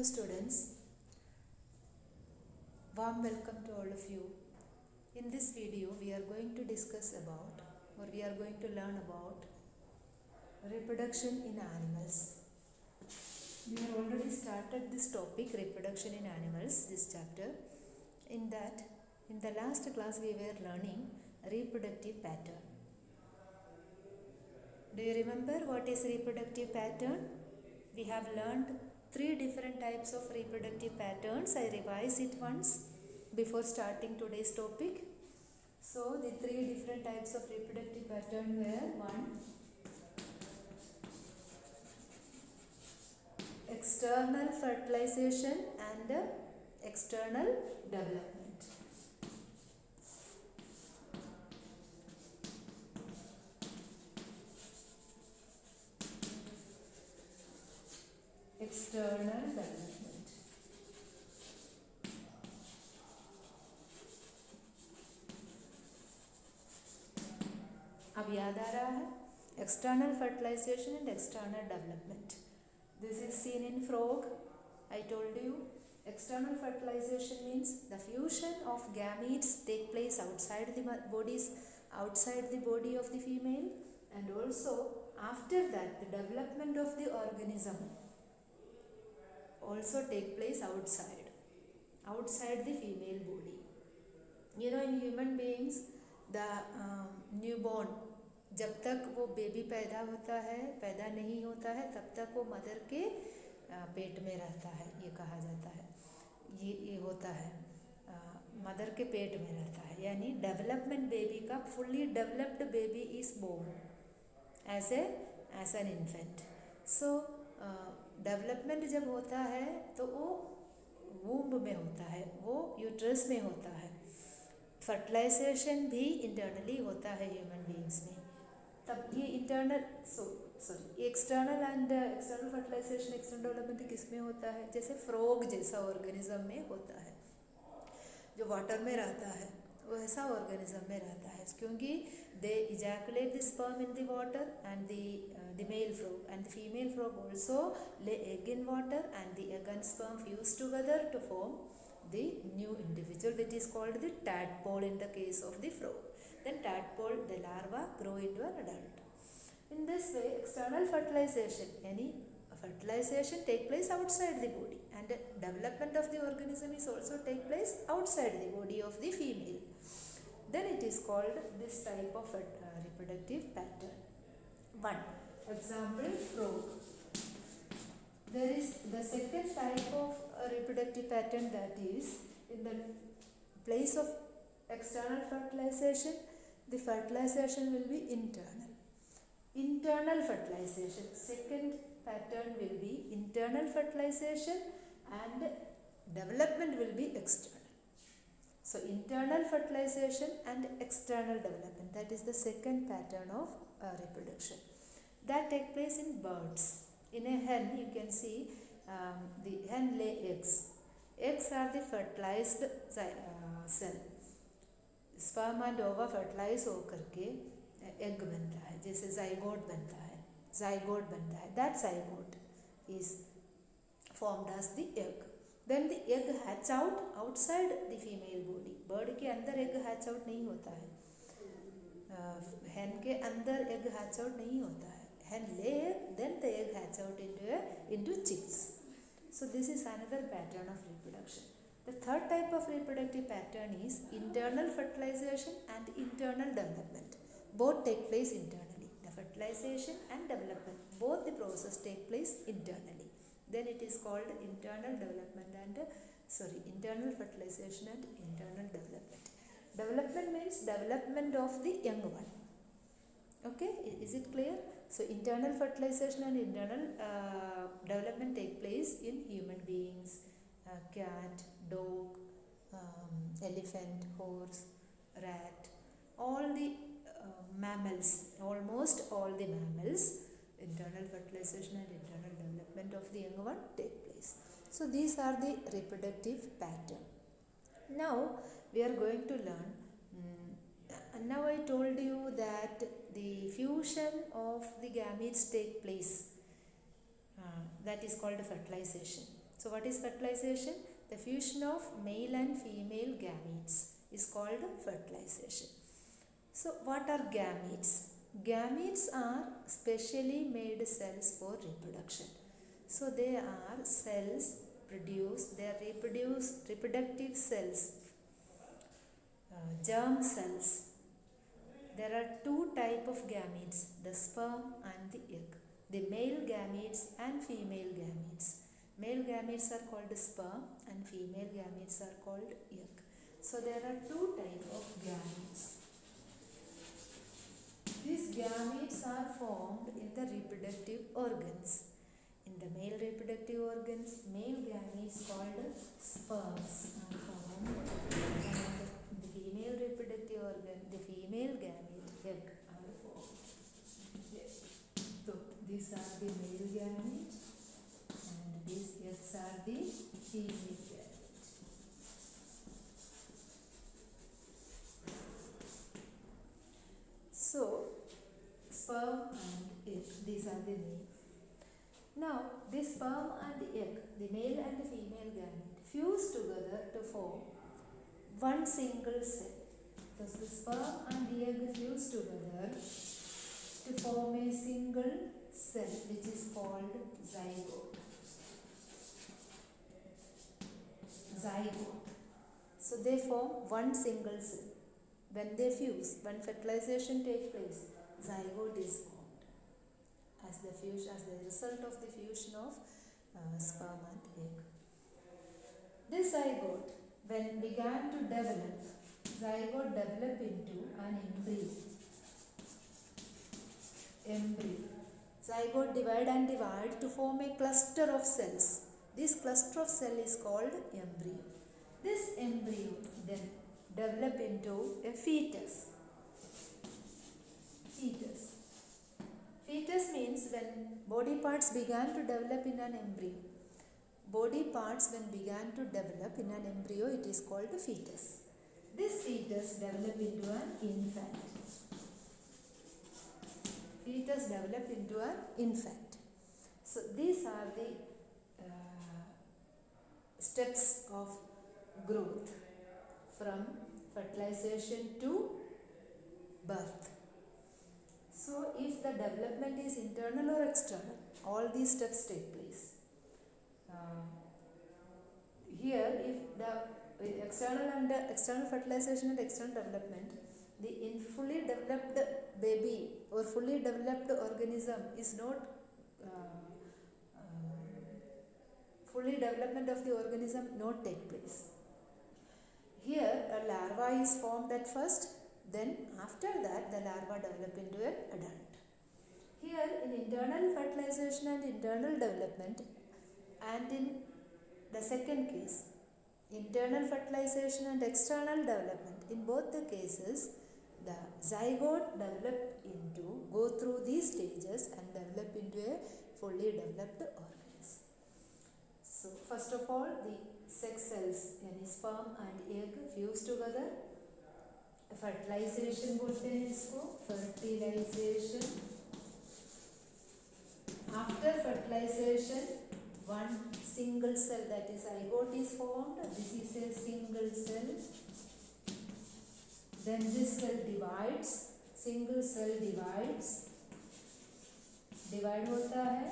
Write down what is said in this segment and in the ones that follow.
Hello students, warm welcome to all of you. In this video we are going to discuss about or we are going to learn about reproduction in animals. We have already started this topic, reproduction in animals, this chapter. In the last class we were learning reproductive pattern. Do you remember what is reproductive pattern? We have learned 3 different types of reproductive patterns. I revise it once before starting today's topic. So the 3 different types of reproductive pattern were: 1, external fertilization and external development. External development. अब याद आ रहा है? External fertilization and external development. This is seen in frog. I told you external fertilization means the fusion of gametes take place outside the body of the female, and also after that the development of the organism also take place outside the female body. You know, in human beings the newborn, जब तक वो baby पैदा नहीं होता है तब तक वो मदर के पेट में रहता है, ये कहा जाता है, ये होता है, मदर के पेट में रहता है, यानी डेवलपमेंट बेबी का fully developed baby is born as an infant. So development जब होता है तो वो वूम्ब में होता है, वो यूट्रस में होता है. फर्टिलाइजेशन भी इंटरनली होता है ह्यूमन बीइंग्स में. तब ये external and external fertilisation, external development किस में होता है? जैसे फ्रॉग जैसा ऑर्गेनिज्म में होता है, जो वाटर में रहता है वैसा ऑर्गेनिज्म में रहता है, क्योंकि they ejaculate the sperm in the water and the male frog and the female frog also lay egg in water and the egg and sperm fuse together to form the new individual, that is called the tadpole in the case of the frog. Then tadpole, the larva, grow into an adult. In this way, external fertilization, any fertilization take place outside the body, and development of the organism is also take place outside the body of the female. Then it is called this type of reproductive pattern. 1. Example, frog. There is the second type of reproductive pattern, that is in the place of external fertilization, the fertilization will be internal. Internal fertilization. Second pattern will be internal fertilization and development will be external. So internal fertilization and external development, that is the second pattern of reproduction that take place in birds. In a hen, you can see the hen lay eggs. Eggs are the fertilized cell. Sperm and ova fertilize होकर के egg बनता है, जैसे zygote बनता है. That zygote is formed as the egg. Then the egg hatch out outside the female body. Bird के अंदर egg hatch out नहीं होता है, hen के अंदर egg hatch out नहीं होता है. Hen lay egg, then the egg hatch out into chicks. So this is another pattern of reproduction. The third type of reproductive pattern is internal fertilization and internal development. Both take place internally. The fertilization and development, both the process take place internally. Then it is called internal fertilization and internal development. Development means development of the young one. Okay, is it clear? So internal fertilization and internal development take place in human beings, cat, dog, elephant, horse, rat, all the mammals, almost all the mammals, internal fertilization and internal development of the young one take place. So these are the reproductive pattern. Now we are going to learn. Now I told you that the fusion of the gametes take place, that is called fertilization. So what is fertilization? The fusion of male and female gametes is called fertilization. So what are gametes? Gametes are specially made cells for reproduction. So they are cells produced, they are reproductive cells, germ cells. There are two types of gametes, the sperm and the egg. The male gametes and female gametes. Male gametes are called sperm and female gametes are called egg. So there are two types of gametes. These gametes are formed in the reproductive organs. In the male reproductive organs, male gametes called sperms are formed, and the female reproductive organ, the female gamete, egg, are formed. So these are the male gamete and these eggs are the female gamete. So sperm and egg, these are the names. Now, this sperm and the egg, the male and the female gamete, fuse together to form one single cell. Thus, the sperm and the egg fuse together to form a single cell, which is called zygote. Zygote. So, they form one single cell. When they fuse, when fertilization takes place, zygote is formed as the result of the fusion of sperm and egg. This zygote, when began to develop, zygote developed into an embryo. Zygote divide to form a cluster of cells. This cluster of cell is called embryo. This embryo then develop into a fetus. Fetus means when body parts began to develop in an embryo. Body parts when began to develop in an embryo, it is called a fetus. This fetus develop into an infant. Fetus develop into an infant. So these are the steps of growth from fertilization to birth. So if the development is internal or external, all these steps take place. Here, if the external fertilization and external development, the fully developed baby or fully developed organism is not fully development of the organism not take place. Here, a larva is formed at first. Then after that, the larva develop into an adult. Here in internal fertilization and internal development, and in the second case, internal fertilization and external development, in both the cases, the zygote go through these stages and develop into a fully developed organism. So first of all, the sex cells, yani sperm and egg, fuse together. फर्टिलाइजेशन बोलते हैं इसको, फर्टिलाइजेशन. After fertilisation one single cell, that is zygote, is formed. This is a single cell. Then this cell divides, single cell divides, divide होता है,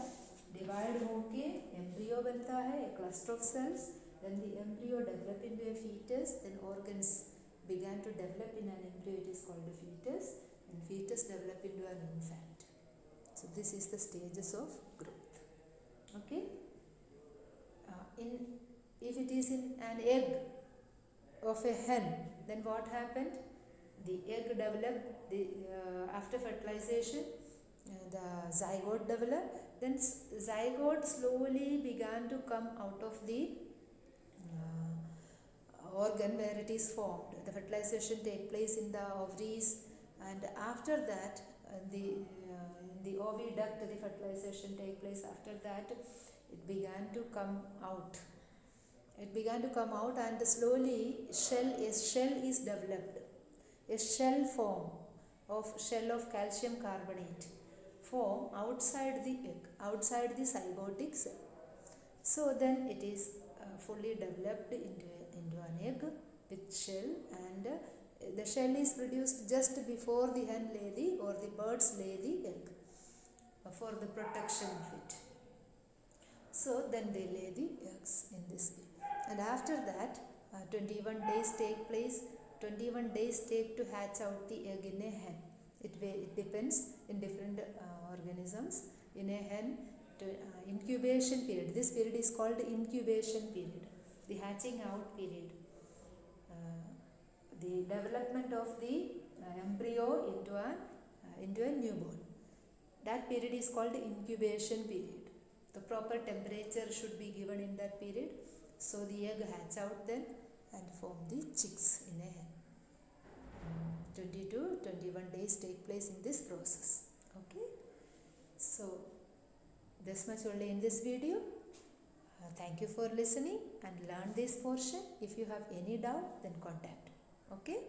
divide होके embryo बनता है, a cluster of cells. Then the embryo develop into a fetus, then organs began to develop in an embryo, it is called a fetus, and fetus develop into an infant. So this is the stages of growth. Okay. If it is in an egg of a hen, then what happened? The egg developed, after fertilization, the zygote developed. Then zygote slowly began to come out of the organ where it is formed. The fertilization take place in the ovaries, and after that in the oviduct the fertilization take place. After that it began to come out. And slowly a shell is developed. A shell of calcium carbonate form outside the egg, outside the zygotic cell. So then it is fully developed into an egg with shell, and the shell is produced just before the hen lay the or the birds lay the egg for the protection of it. So then they lay the eggs in this way, and after that 21 days take place. 21 days take to hatch out the egg in a hen. It depends in different organisms. In a hen, incubation period, this period is called incubation period, the hatching out period, the development of the embryo into a newborn. That period is called incubation period. The proper temperature should be given in that period, so the egg hatch out then and form the chicks in a hen. 20 to 21 days take place in this process. Okay, so this much only in this video. Thank you for listening and learn this portion. If you have any doubt, then contact. Okay.